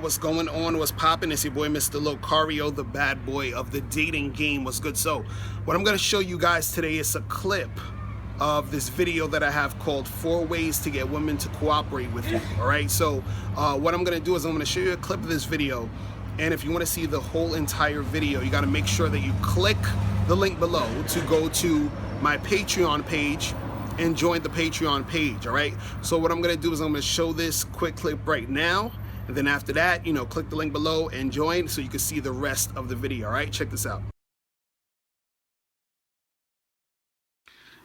what's going on? What's popping? It's your boy Mr. Locario, the bad boy of the dating game. What's good? So what I'm going to show you guys today is a clip of this video that I have called 4 Ways to Get Women to Cooperate with You. All right, so what I'm going to do is I'm going to show you a clip of this video, and if you want to see the whole entire video, you got to make sure that you click the link below to go to my Patreon page and join the Patreon page. All right, so what I'm going to do is I'm going to show this quick clip right now, and then after that, click the link below and join so you can see the rest of the video. All right, check this out.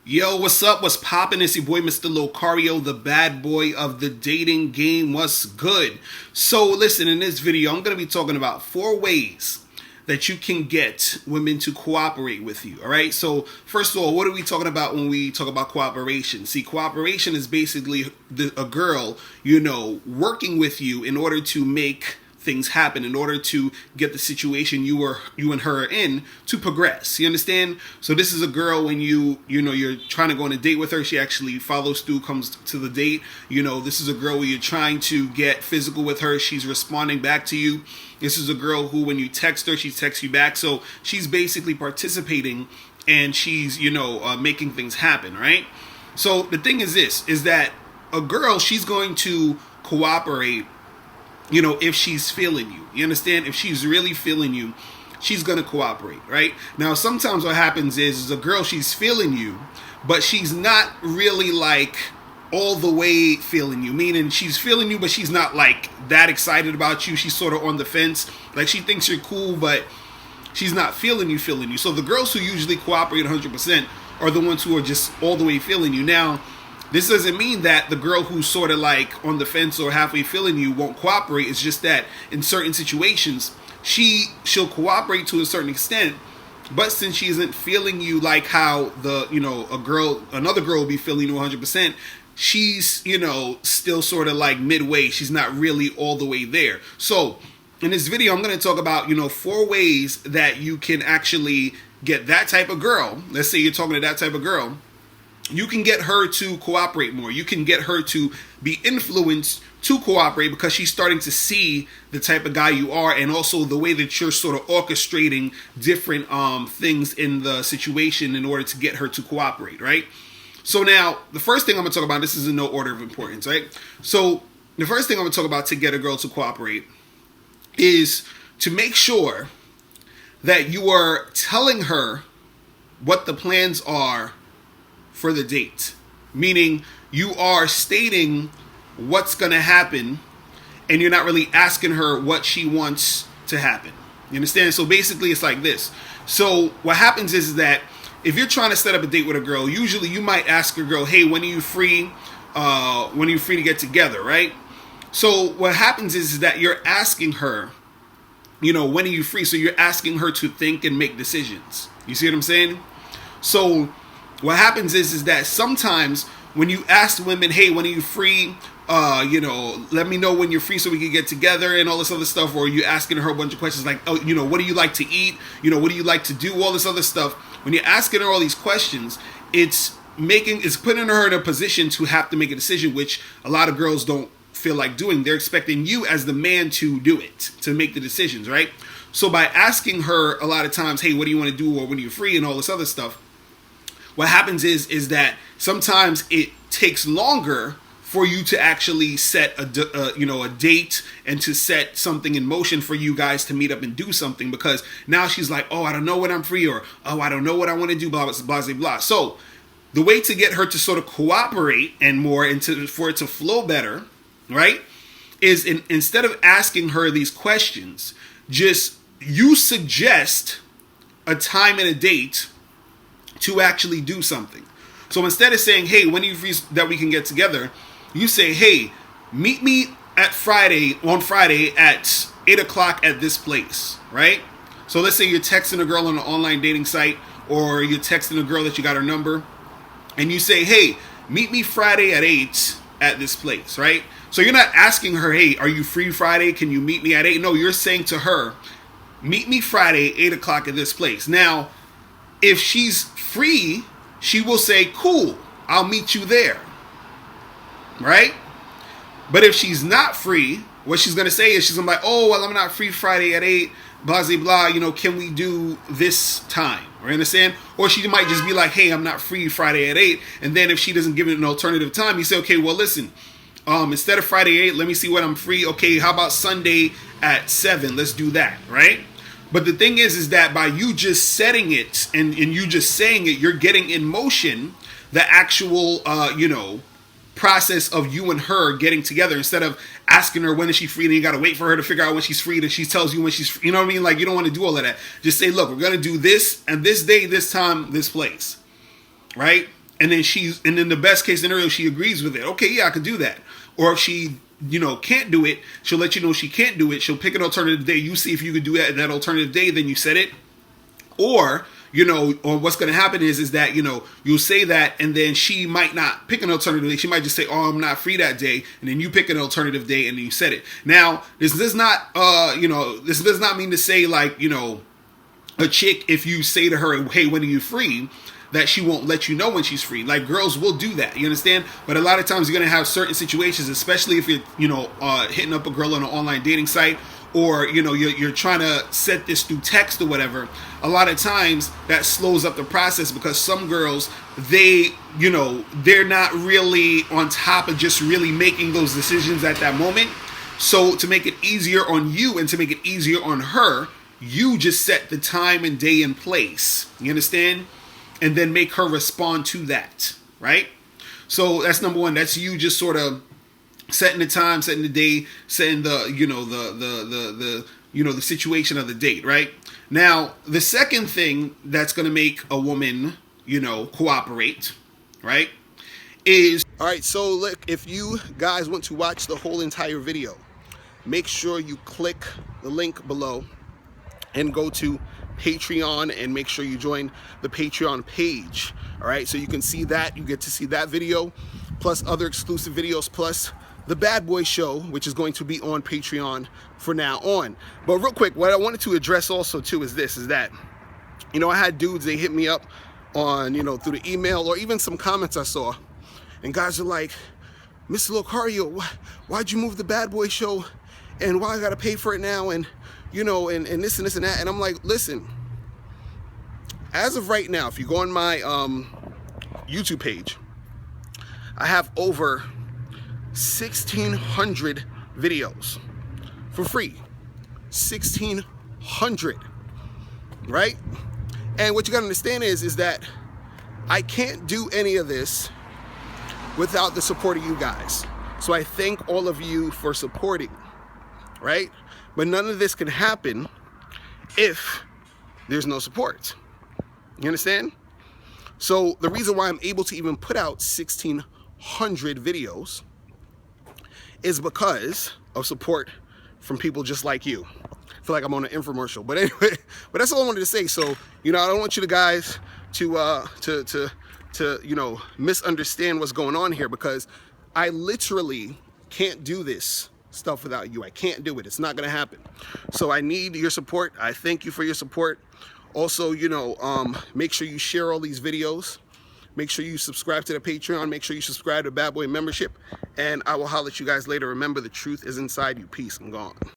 Yo, what's up? What's poppin'? It's your boy Mr. Locario, the bad boy of the dating game. What's good? So listen, in this video, I'm going to be talking about 4 ways that you can get women to cooperate with you. All right. So first of all, what are we talking about when we talk about cooperation? See, cooperation is basically a girl, working with you in order to make things happen, in order to get the situation you and her are in to progress. You understand? So this is a girl when you're trying to go on a date with her, she actually follows through, comes to the date. This is a girl where you're trying to get physical with her, she's responding back to you. This is a girl who, when you text her, she texts you back. So she's basically participating and she's, making things happen, right? So the thing is this, is that a girl, she's going to cooperate if she's feeling you. You understand? If she's really feeling you, she's going to cooperate, right? Now, sometimes what happens is a girl, she's feeling you, but she's not really like all the way feeling you. Meaning she's feeling you, but she's not like that excited about you. She's sort of on the fence. Like she thinks you're cool, but she's not feeling you. So the girls who usually cooperate 100% are the ones who are just all the way feeling you. Now, this doesn't mean that the girl who's sort of like on the fence or halfway feeling you won't cooperate. It's just that in certain situations, she'll cooperate to a certain extent, but since she isn't feeling you like how another girl will be feeling you 100%, she's, still sort of like midway. She's not really all the way there. So in this video, I'm going to talk about, 4 ways that you can actually get that type of girl. Let's say you're talking to that type of girl. You can get her to cooperate more. You can get her to be influenced to cooperate because she's starting to see the type of guy you are, and also the way that you're sort of orchestrating different things in the situation in order to get her to cooperate, right? So now, the first thing I'm going to talk about, this is in no order of importance, right? So the first thing I'm going to talk about to get a girl to cooperate is to make sure that you are telling her what the plans are for the date. Meaning you are stating what's going to happen and you're not really asking her what she wants to happen. You understand? So basically it's like this. So what happens is that if you're trying to set up a date with a girl, usually you might ask a girl, hey, when are you free? When are you free to get together, right? So what happens is that you're asking her, when are you free? So you're asking her to think and make decisions. You see what I'm saying? So what happens is that sometimes when you ask women, hey, when are you free? Let me know when you're free so we can get together and all this other stuff. Or you asking her a bunch of questions like, oh, what do you like to eat? What do you like to do? All this other stuff. When you're asking her all these questions, it's putting her in a position to have to make a decision, which a lot of girls don't feel like doing. They're expecting you as the man to do it, to make the decisions, right? So by asking her a lot of times, hey, what do you want to do? Or when are you free? And all this other stuff. What happens is that sometimes it takes longer for you to actually set a date and to set something in motion for you guys to meet up and do something, because now she's like, oh, I don't know when I'm free, or oh, I don't know what I want to do, blah, blah, blah, blah, blah. So the way to get her to sort of cooperate and more and for it to flow better, right, is instead of asking her these questions, just you suggest a time and a date to actually do something. So instead of saying, hey, when are you free that we can get together, you say, hey, meet me on Friday at 8 o'clock at this place, right? So let's say you're texting a girl on an online dating site, or you're texting a girl that you got her number, and you say, hey, meet me Friday at 8 at this place, right? So you're not asking her, hey, are you free Friday? Can you meet me at 8? No, you're saying to her, meet me Friday, 8 o'clock at this place. Now, if she's free, she will say, cool, I'll meet you there, right? But if she's not free, what she's gonna say is she's gonna be like, oh well, I'm not free Friday at 8, blah blah blah, you know, can we do this time? Right, understand? Or she might just be like, hey, I'm not free Friday at 8, and then if she doesn't give it an alternative time, you say, okay, well listen, instead of Friday 8, let me see when I'm free. Okay, how about Sunday at 7? Let's do that, right? But the thing is that by you just setting it and you just saying it, you're getting in motion the actual, process of you and her getting together, instead of asking her when is she free, and you got to wait for her to figure out when she's free, and she tells you when she's free. You know what I mean? Like, you don't want to do all of that. Just say, look, we're going to do this and this day, this time, this place, right? And then in the best case scenario, she agrees with it. Okay, yeah, I could do that. Or if she, can't do it, she'll let you know she can't do it. She'll pick an alternative day. You see if you could do that alternative day, then you set it. Or or what's going to happen is that, you'll say that, and then she might not pick an alternative day. She might just say, oh, I'm not free that day. And then you pick an alternative day and then you set it. Now, this does not, this does not mean to say, like, a chick, if you say to her, hey, when are you free, that she won't let you know when she's free. Like, girls will do that, you understand? But a lot of times you're going to have certain situations, especially if you're, hitting up a girl on an online dating site, or you're trying to set this through text or whatever. A lot of times that slows up the process, because some girls, they're not really on top of just really making those decisions at that moment. So to make it easier on you and to make it easier on her, you just set the time and day and place, you understand? And then make her respond to that, right? So that's number one. That's you just sort of setting the time, setting the day, setting the the situation of the date, right? Now, the second thing that's going to make a woman, cooperate, right, is, all right, so look, if you guys want to watch the whole entire video, make sure you click the link below and go to Patreon, and make sure you join the Patreon page. All right, so you can see that, you get to see that video, plus other exclusive videos, plus the Bad Boy Show, which is going to be on Patreon for now on. But real quick, what I wanted to address also too is that, I had dudes, they hit me up on, through the email or even some comments I saw, and guys are like, Mr. Locario, why'd you move the Bad Boy Show, and why I gotta pay for it now, and and this and this and that. And I'm like, listen, as of right now, if you go on my YouTube page, I have over 1,600 videos for free. 1,600, right? And what you gotta understand is that I can't do any of this without the support of you guys. So I thank all of you for supporting, right? But none of this can happen if there's no support. You understand? So the reason why I'm able to even put out 1,600 videos is because of support from people just like you. I feel like I'm on an infomercial, but anyway, but that's all I wanted to say. So, I don't want you guys to misunderstand what's going on here, because I literally can't do this stuff without you. I can't do it. It's not going to happen. So I need your support. I thank you for your support. Also, make sure you share all these videos. Make sure you subscribe to the Patreon. Make sure you subscribe to Bad Boy membership. And I will holler at you guys later. Remember, the truth is inside you. Peace. I'm gone.